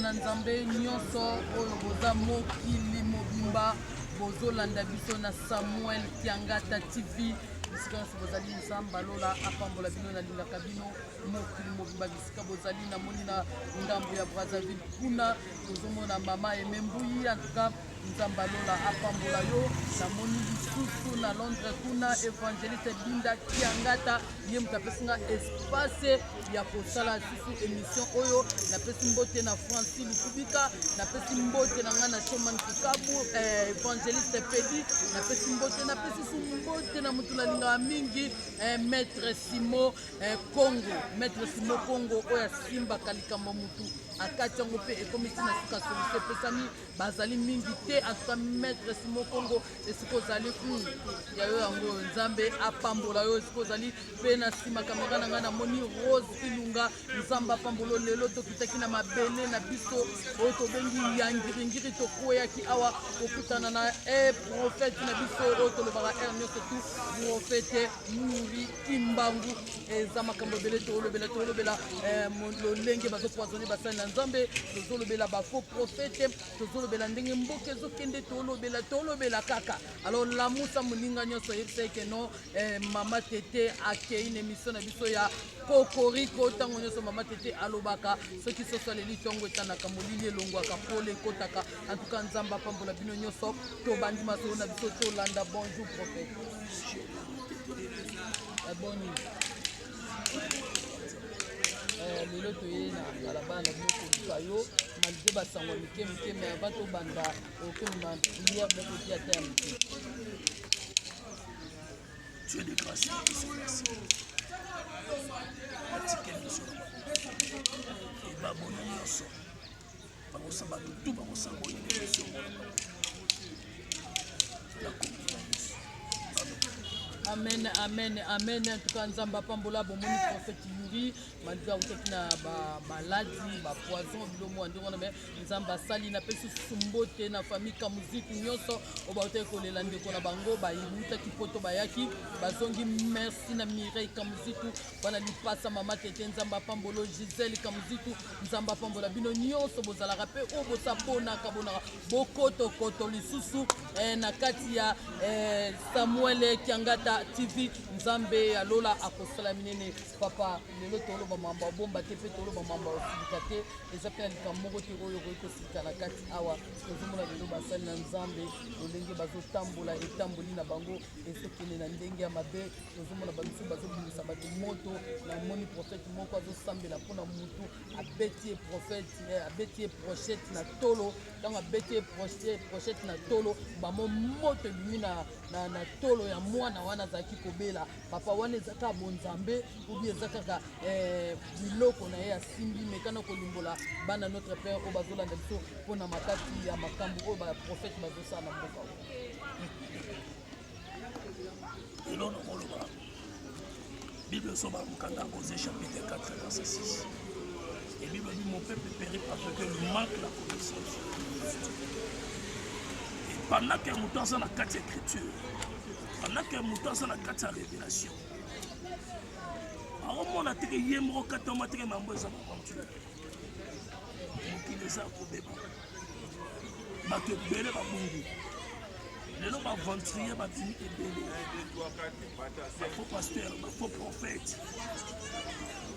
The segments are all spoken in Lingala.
na nzambe nyonso oyo boza mokili mobimba bozolanda biso na Samuel Kiangata TV bisika nyonso bozali nzamba lola apambola bino nalingaka bino mokili mobimba bisika bozali namoni na ngambo ya Brazzaville kuna tozomona mama Emembui antuka nzamba lola apambola yo namoni lisusu na Londres kuna Evangeliste Binda Kiangata ye moto apesinga espace ya kosala lisusu émission oyo napesi mbote na Francis Lukubika napesi mbote na nga na Shoman Kikabu Evangeliste Pedi napesi mbote na mutu nalinga mingi Maître Simo Congo Maître Simo Congo oyo asimbaka likambo mutu akati yango mpe ekomisi na suka solution epesami bazali mingi te atuka Maître Simo Congo esika ozali yayo yango nzambe apambola yo esika ozali mpe na nsima kamera na ngai namoni Rose Ilunga nzambe apambolo lelo tokitaki na mabele na biso oyo tobengi ya ngiringiri tokweyaki awa kokutana na prophète na biso oyo tolobaka r nyonso tu prophète Muri Kimbangu eza makambo ebele tolobela lolenge bazopoisonne basali na nzambe tozolobela bafaux prophète tozolobela ndenge mboka ezokende tolobela kaka alors lamusa moninga nyonso yebisa eke no mama tete akei na émission na biso ya kokoriko ntango nyonso mama tete alobaka soki sosaleli ntongo etanaka molili elongwaka pole ekotaka antuka nzambe apambola bino nyonso tobandi masolo na biso tolanda bonjour prophète boni lelo toye na balabala na bino koluka yo malgré basango mike me ava tobanda okemema prière mokotia ta ya mike Dieu de grâce et de merci. Atike biso et babona nyonso bakosamba tutu bakosamboli biso ya komina yesu amen amen amen en tout cas nzambe apambola bomoni prophète Yuri malgré autaki na baladi bapoison bilomo andingo na me nzambe asali napesi sumbote na famille Kamuziku nyonso oyo bautaki kolela ndeko na bango bayibutaki poto bayaki bazongi merci na Mireille Kamuziku bana lipasa mama tete nzambe apambola Gisèle Kamuziku nzambe apambola bino nyonso bozalaka mpe oyo bosaponaka bonaka bokotokoto lisusu na kati ya Samuel Kiangata TV nzambe alola akosala minene papa lelo toloba mamba bomba te pe toloba mamba osilika te eza mpe na likambo moko te oyo okoki kosilika na kati awa tozomona lelo basali na nzambe lolenge bazotambola etamboli na bango ezokende na ndenge ya mabe tozomona bamisu bazobimisa bato moto namoni prophète moko azosambela mpona mutu abeti ye prophète abeti ye prochete na tolo ntango abeti ye prochete na tolo bamo moto ebimi na tolo ya mwana wana azalaki kobela papa wana ezaka bonzambe obi eza kaka biloko na ye asimbi mekana kolimbola bana notre père oyo bazolanda biso mpona makati ya makambo oyo baprofete bazosala na mboka oyo elona koloba bible esoba mokanda cause chapitre 4 verset 6 et bible dit mon peuple périt parce que il manque la connaissance et pendant que moto aza na kati ya écriture pendant que moto aza na kati ya révélation aomona teke ye moko kati oma teke mambo eza baventure mokili eza kobeba bato ebele babungu lelo baventurier babimi ebele bafaux pasteur bafaux prophète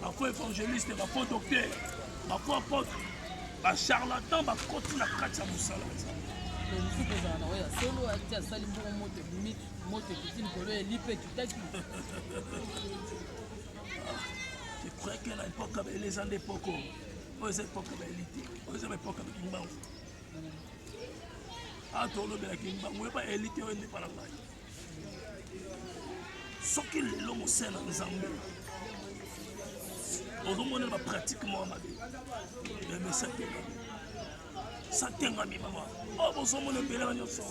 bafaux évangéliste bafaux docteur bafaux apôtre bacharlatan bakoti na kati ya mosala mosuku ezala na oyo solo ati asali mbongo moto ebimi moto ekiti likolo elipe ekitaki je crois que na époque abele eza nde epoko oyo eza époque abeli te oyo eza baépoque abeki mbangu tolobelaki mbangu oyo baelite oyo nde mpana ngai soki lelo mose na nzambe ozomonela bapratike moko mabe eme satengami mama oyo bozomona ebele nyonso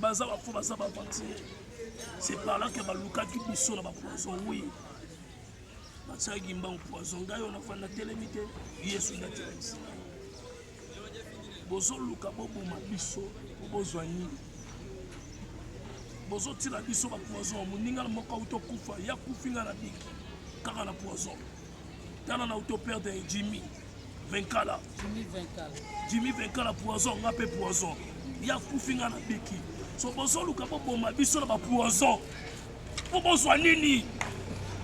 baza bafo baza baventure c'est par là que balukaki biso na bapoison wi batiaki mbangu poison ngai oyo nafanda telemi te yesu nde atelemisi bozoluka boboma biso bozwa nini bozotila biso bapoison moninga moko auto kufa ya kufinga na biki kaka na poison tala na auto perdre Jimmy Venkala. Jimmy Venkala poison, on appelle poison. Il y a Koufinga na biki. So bozo luka po bomba biso na ba poison. Po bozo nini?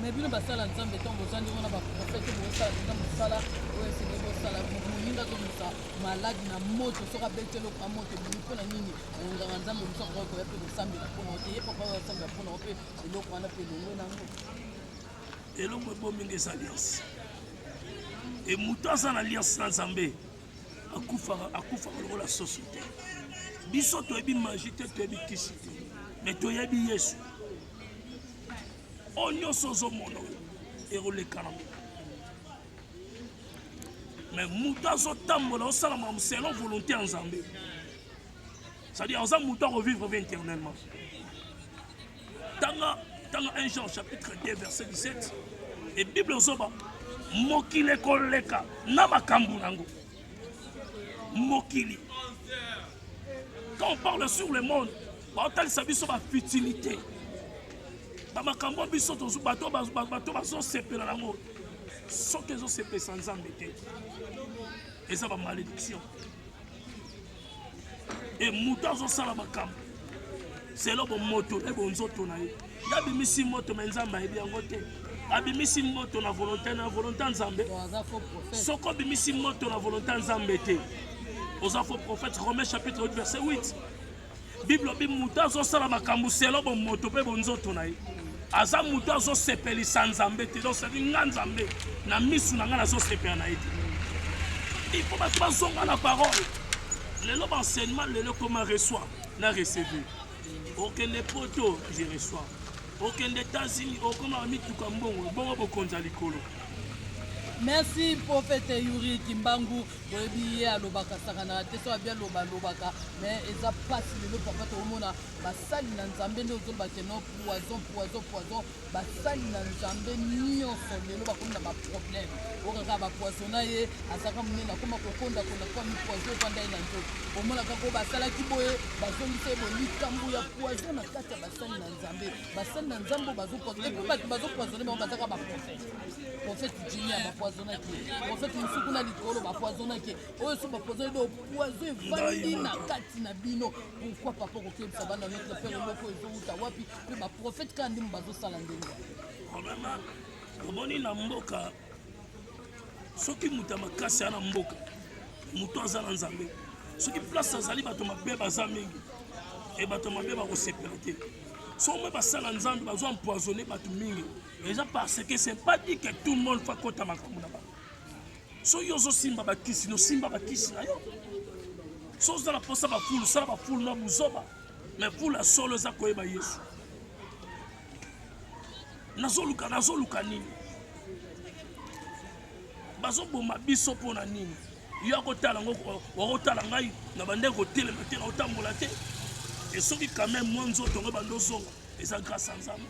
Mais bino basala nzambe to bozandi wana ba prophète bozala nzambe sala oyo c'est des bozala muninga zo musa malade na moto soka betelo kwa moto bino na nini nganga nzambe musa ko ko yape nzambe ko na ote yepo ko nzambe ko na ope eloko wana pe longo na ngo eloko bominga esa alliance et mutaza na alliance na nzambe akufa lokola société biso toyebi magie te toyebi kisi te mais toyebi yesu oyo nyonso ozomona ekolekana mais moto azotambola osala makambo selon volonté ya nzambe c'est-à-dire aza moto akovivre éternellement tanga 1 Jean chapitre 2 verset 17 et bible ozoba mokili ekoleka na makambo nango mokili quand on parle sur le monde baotalisa biso bafutilité bamakambo biso bato bazosepela nango soki ezosepesa nzambe te eza bamalédiction e moto azosala makambo selo bomoto na bonzoto na ye yabimisi moto me nzambe ayebi yango te abimisi moto na volonté ya nzambe soki obimisi moto na volonté ya nzambe te oza faux prophète. Romains chapitre 8 verset 8 bible obi moto azosala makambo selo bomoto mpe bonzoto na ye aza moto azosepelisa nzambe te donc cetadi nga nzambe na misu na nga nazosepela na ye te il faut bato bazonga na parole lelo baenseignement lelo koma reçoit na recevoir okende poto je reçois okende États-Unis okoma mituka mbongo bongo bokonza likolo. Merci prophète Yuri Kimbangu boyebi ye alobaka sakana te so bien lobaka mais eza pasi lelo papa to mona basali na nzambe nde ozoloba keno poison basali na nzambe nyonso lelo bakonda ba problème okaka ba poisona ye asaka munene akoma kokonda kona kwa mi poison panda ina nzoto omona kako basalaki boye bazongisa bo likambo ya poison na kati ya basali na nzambe bazopoisonner et puis bato bazopoisonner ba bazaka ba prophète Jimmy a bapoisonnaki prophète nsuku na likolo bapoisonnaki oyo so bapoisonné do poison evandi na kati na bino pourquoi papa kokebisa bana notre père eloko ezouta wapi mpe baprophète kaka ndimo bazosala ndenge omoni na mboka soki moto ya makasi ya na mboka moto aza na nzambe soki place azali bato mabe baza mingi e bato mabe bakosepela te so me basala nzambe bazwa empoisonné bato mingi eza parce que c'est pas dit que tout le monde fa kota makambo na bango so yo ozosimba bakisi nosimba bakisi na yo so ozala mposa bafulu sala bafulu na buzoba mais fulu ya solo eza koyeba yesu nazoluka nini bazoboma biso mpo na nini yo akotala ngo wakotala ngai na bandenge kotelema te na otambola te et soki quand même mwa nzoto ngo bandozonga eza grâce à nzambe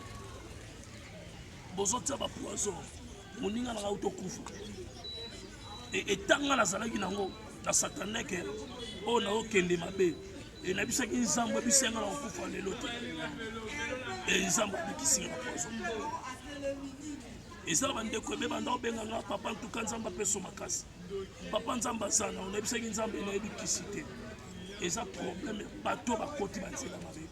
bozotia bapoison moninga nanga utokufa etanga nazalaki nango na sataneke oyo naokende mabe nabisaki nzambe ebisenga na kokufa lelo te nzambe abikisinga na poison ezala bandeko ebe banda obenga nga papa ntuka nzambe apeso makasi papa nzambe aza na nabisaki nzambe nayebi kisi te eza problème bato bakoti banzela mabe